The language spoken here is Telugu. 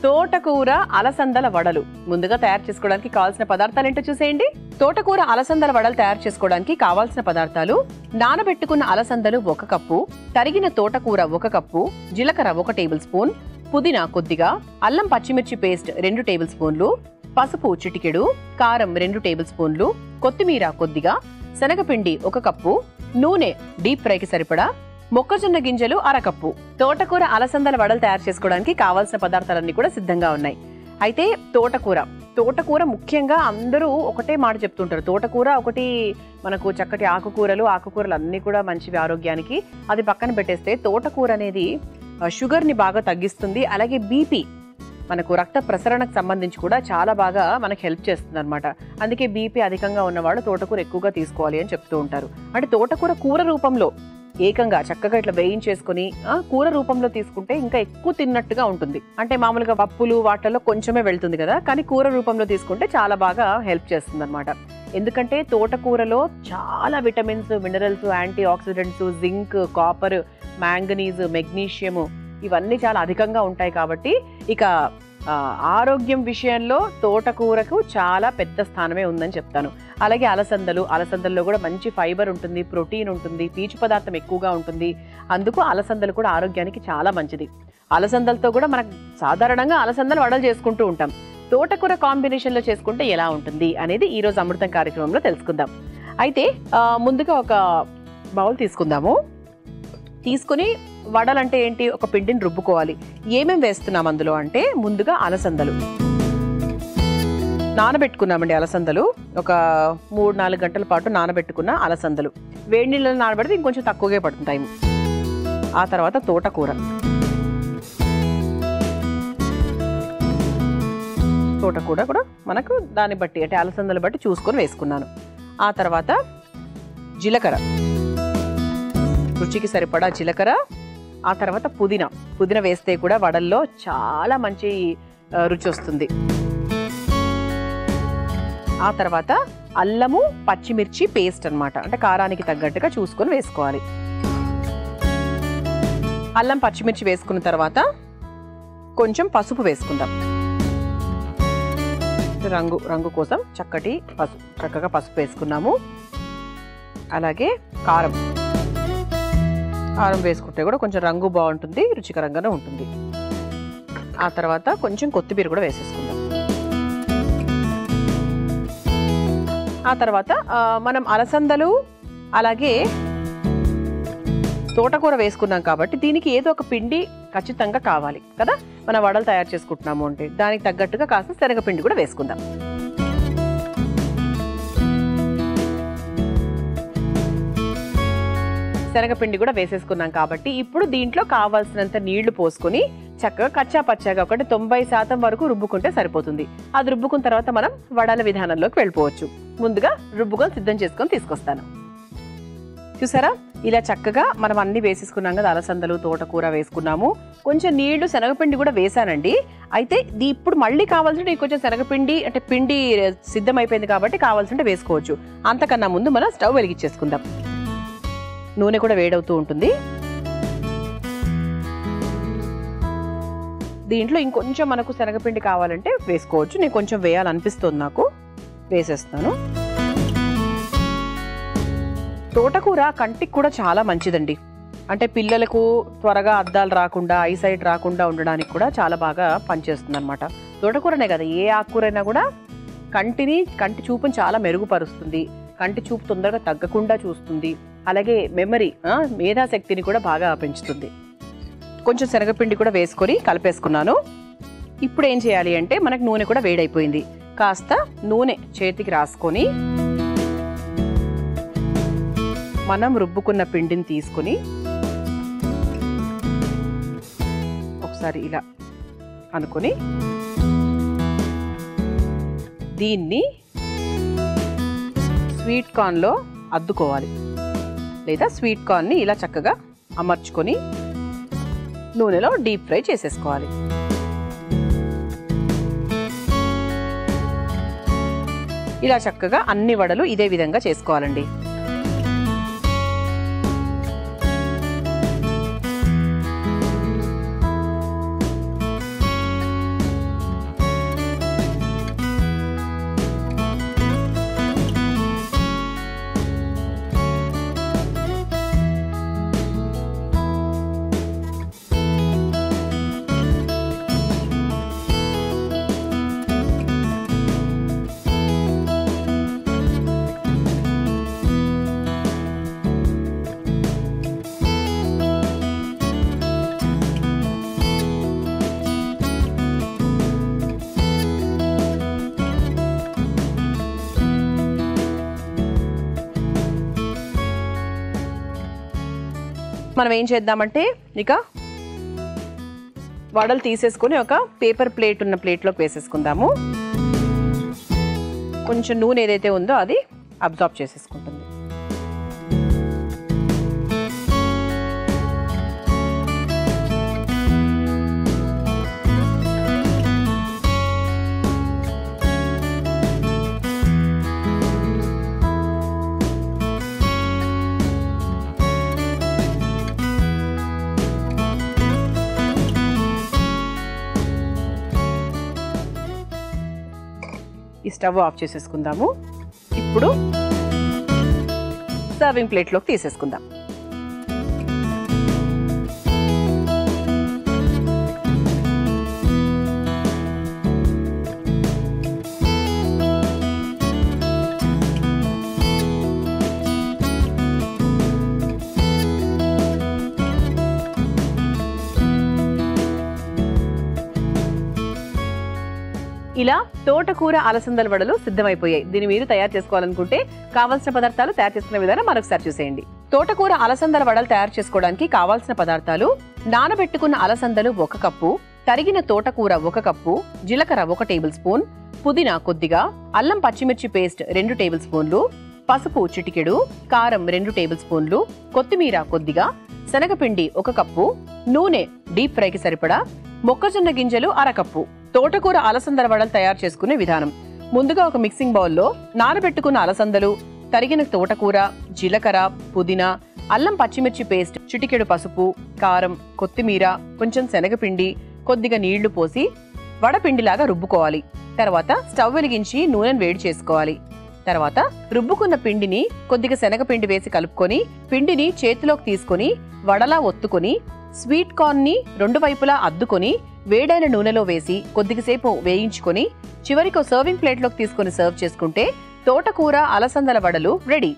తోటకూర అలసందల వడలు ముందుగా తయారు చేసుకోవడానికి కావాల్సిన పదార్థాలు ఏంటో చూసేయండి. తోటకూర అలసందల వడలు తయారు చేసుకోవడానికి కావాల్సిన పదార్థాలు: నానబెట్టుకున్న అలసందలు 1 కప్పు, తరిగిన తోటకూర 1 కప్పు, జీలకర్ర 1 టేబుల్ స్పూన్, పుదీనా కొద్దిగా, అల్లం పచ్చిమిర్చి పేస్ట్ 2 టేబుల్ స్పూన్లు, పసుపు చిటికెడు, కారం 2 టేబుల్ స్పూన్లు, కొత్తిమీర కొద్దిగా, శనగపిండి 1 కప్పు, నూనె డీప్ ఫ్రైకి సరిపడా, మొక్కజొన్న గింజలు 1/2 కప్పు. తోటకూర అలసందల వడలు తయారు చేసుకోవడానికి కావాల్సిన పదార్థాలన్నీ కూడా సిద్ధంగా ఉన్నాయి. అయితే తోటకూర ముఖ్యంగా అందరూ ఒకటే మాట చెప్తుంటారు, తోటకూర ఒకటి మనకు చక్కటి ఆకుకూరలు అన్నీ కూడా మంచివి ఆరోగ్యానికి. అది పక్కన పెట్టేస్తే తోటకూర అనేది షుగర్ని బాగా తగ్గిస్తుంది. అలాగే బీపీ, మనకు రక్త ప్రసరణకు సంబంధించి కూడా చాలా బాగా మనకు హెల్ప్ చేస్తుంది అనమాట. అందుకే బీపీ అధికంగా ఉన్నవాళ్ళు తోటకూర ఎక్కువగా తీసుకోవాలి అని చెప్తూ ఉంటారు. అంటే తోటకూర కూర రూపంలో ఏకంగా చక్కగా ఇట్లా వేయించేసుకుని కూర రూపంలో తీసుకుంటే ఇంకా ఎక్కువ తిన్నట్టుగా ఉంటుంది. అంటే మామూలుగా పప్పులు వాటిల్లో కొంచెమే వెళ్తుంది కదా, కానీ కూర రూపంలో తీసుకుంటే చాలా బాగా హెల్ప్ చేస్తుంది అనమాట. ఎందుకంటే తోటకూరలో చాలా vitamins, minerals, antioxidants, zinc, copper, manganese, magnesium ఇవన్నీ చాలా అధికంగా ఉంటాయి. కాబట్టి ఇక ఆరోగ్యం విషయంలో తోటకూరకు చాలా పెద్ద స్థానమే ఉందని చెప్తాను. అలాగే అలసందల్లో కూడా మంచి ఫైబర్ ఉంటుంది, ప్రోటీన్ ఉంటుంది, పీచు పదార్థం ఎక్కువగా ఉంటుంది. అందుకు అలసందలు కూడా ఆరోగ్యానికి చాలా మంచిది. అలసందలతో కూడా మనకు సాధారణంగా అలసందలు వడలు చేసుకుంటూ ఉంటాం. తోటకూర కాంబినేషన్లో చేసుకుంటే ఎలా ఉంటుంది అనేది ఈరోజు అమృతం కార్యక్రమంలో తెలుసుకుందాం. అయితే ముందుగా ఒక బౌల్ తీసుకుని వడలంటే ఏంటి, ఒక పిండిని రుబ్బుకోవాలి. ఏమేమి వేస్తున్నాం అందులో అంటే, ముందుగా అలసందలు నానబెట్టుకున్నామండి. అలసందలు ఒక 3-4 గంటల పాటు నానబెట్టుకున్న అలసందలు వేడి నీళ్ళలో నానబెడితే ఇంకొంచెం తక్కువగా పడుతుంది టైం. ఆ తర్వాత తోటకూర కూడా మనకు దాన్ని బట్టి అంటే అలసందలు బట్టి చూసుకొని వేసుకున్నాను. ఆ తర్వాత జీలకర్ర, రుచికి సరిపడా జీలకర్ర. ఆ తర్వాత పుదీనా వేస్తే కూడా వడల్లో చాలా మంచి రుచి వస్తుంది. ఆ తర్వాత అల్లము పచ్చిమిర్చి పేస్ట్ అన్నమాట, అంటే కారానికి తగ్గట్టుగా చూసుకొని వేసుకోవాలి. అల్లం పచ్చిమిర్చి వేసుకున్న తర్వాత కొంచెం పసుపు వేసుకుందాం. రంగు కోసం చక్కగా పసుపు వేసుకున్నాము. అలాగే కారం వేసుకుంటే కూడా కొంచెం రంగు బాగుంటుంది, రుచికరంగానే ఉంటుంది. ఆ తర్వాత కొంచెం కొత్తిమీర కూడా వేసేసుకుందాం. ఆ తర్వాత మనం అలసందలు అలాగే తోటకూర వేసుకున్నాం కాబట్టి దీనికి ఏదో ఒక పిండి ఖచ్చితంగా కావాలి కదా. మనం వడలు తయారు చేసుకుంటున్నాము అంటే దానికి తగ్గట్టుగా కాస్త శనగపిండి కూడా వేసుకుందాం. శనగపిండి కూడా వేసేసుకున్నాం కాబట్టి ఇప్పుడు దీంట్లో కావాల్సినంత నీళ్లు పోసుకొని చక్కగా కచ్చా పచ్చాగా 90% వరకు రుబ్బుకుంటే సరిపోతుంది. అది రుబ్బుకున్న తర్వాత మనం వడల విధానంలోకి వెళ్ళిపోవచ్చు. ముందుగా రుబ్బుకొని సిద్ధం చేసుకొని తీసుకొస్తాను. చూసారా, ఇలా చక్కగా మనం అన్ని వేసేసుకున్నాం కదా. అలసందలు, తోటకూర వేసుకున్నాము. కొంచెం నీళ్లు, శనగపిండి కూడా వేసానండి. అయితే ఇప్పుడు మళ్ళీ కావాల్సింటే కొంచెం శనగపిండి అంటే పిండి సిద్ధమైపోయింది కాబట్టి కావాల్సింటే వేసుకోవచ్చు. అంతకన్నా ముందు మనం స్టవ్ వెలిగించేసుకుందాం. నూనె కూడా వేడవుతూ ఉంటుంది. దీంట్లో ఇంకొంచెం మనకు శనగపిండి కావాలంటే వేసుకోవచ్చు. నేను కొంచెం వేయాలనిపిస్తుంది, నాకు వేసేస్తాను. తోటకూర కంటికి కూడా చాలా మంచిదండి. అంటే పిల్లలకు త్వరగా అద్దాలు రాకుండా, ఐసైట్ రాకుండా ఉండడానికి కూడా చాలా బాగా పనిచేస్తుంది అనమాట. తోటకూరనే కదా, ఏ ఆకుకూరైనా కూడా కంటి చూపుని చాలా మెరుగుపరుస్తుంది. కంటి చూపు తొందరగా తగ్గకుండా చూస్తుంది. అలాగే మేధాశక్తిని కూడా బాగా పెంచుతుంది. కొంచెం శనగపిండి కూడా వేసుకొని కలిపేసుకున్నాను. ఇప్పుడు ఏం చేయాలి అంటే, మనకు నూనె కూడా వేడైపోయింది. కాస్త నూనె చేతికి రాసుకొని మనం రుబ్బుకున్న పిండిని తీసుకొని ఒకసారి ఇలా అనుకొని దీన్ని స్వీట్ కార్న్లో అద్దుకోవాలి. లేదా స్వీట్ కార్న్ని ఇలా చక్కగా అమర్చుకొని నూనెలో డీప్ ఫ్రై చేసేసుకోవాలి. ఇలా చక్కగా అన్ని వడలు ఇదే విధంగా చేసుకోవాలండి. మనం ఏం చేద్దామంటే ఇక వడలు తీసేసుకొని ఒక పేపర్ ప్లేట్ ఉన్న ప్లేట్లోకి వేసేసుకుందాము. కొంచెం నూనె ఏదైతే ఉందో అది అబ్జార్బ్ చేసేసుకుంటుంది. ఈ స్టవ్ ఆఫ్ చేసేసుకుందాము. ఇప్పుడు సర్వింగ్ ప్లేట్లోకి తీసేసుకుందాం. ఇలా తోటకూర అలసందల వడలు సిద్ధమైపోయాయి. దీన్ని మీరు తయారు చేసుకోవాలనుకుంటే కావాల్సిన పదార్థాలు తయారు చేసుకునే విధానం మరొకసారి చూసేయండి. తోటకూర అలసందల వడలు తయారు చేసుకోవడానికి కావాల్సిన పదార్థాలు: నానబెట్టుకున్న అలసందలు 1 కప్పు, తరిగిన తోటకూర 1 కప్పు, జీలకర్ర 1 టేబుల్ స్పూన్, పుదీనా కొద్దిగా, అల్లం పచ్చిమిర్చి పేస్ట్ 2 టేబుల్ స్పూన్లు, పసుపు చిటికెడు, కారం 2 టేబుల్ స్పూన్లు, కొత్తిమీర కొద్దిగా, శనగపిండి 1 కప్పు, నూనె డీప్ ఫ్రైకి సరిపడా, మొక్కజొన్న గింజలు 1/2 కప్పు. తోటకూర అలసందల వడలు తయారు చేసుకునే విధానం: ముందుగా ఒక మిక్సింగ్ బౌల్లో నానబెట్టుకున్న అలసందలు, తరిగిన తోటకూర, జీలకర్ర, పుదీనా, అల్లం పచ్చిమిర్చి పేస్ట్, చిటికెడు పసుపు, కారం, కొత్తిమీర, కొంచెం శనగపిండి, కొద్దిగా నీళ్లు పోసి వడపిండిలాగా రుబ్బుకోవాలి. తర్వాత స్టవ్ వెలిగించి నూనెను వేడి చేసుకోవాలి. తర్వాత రుబ్బుకున్న పిండిని కొద్దిగా శనగపిండి వేసి కలుపుకొని పిండిని చేతిలోకి తీసుకొని వడలా ఒత్తుకొని స్వీట్ కార్న్ ని 2 వైపులా అద్దుకొని వేడైన నూనెలో వేసి కొద్దిసేపు వేయించుకొని చివరికి సర్వింగ్ ప్లేట్లోకి తీసుకొని సర్వ్ చేసుకుంటే తోటకూర అలసందల వడలు రెడీ.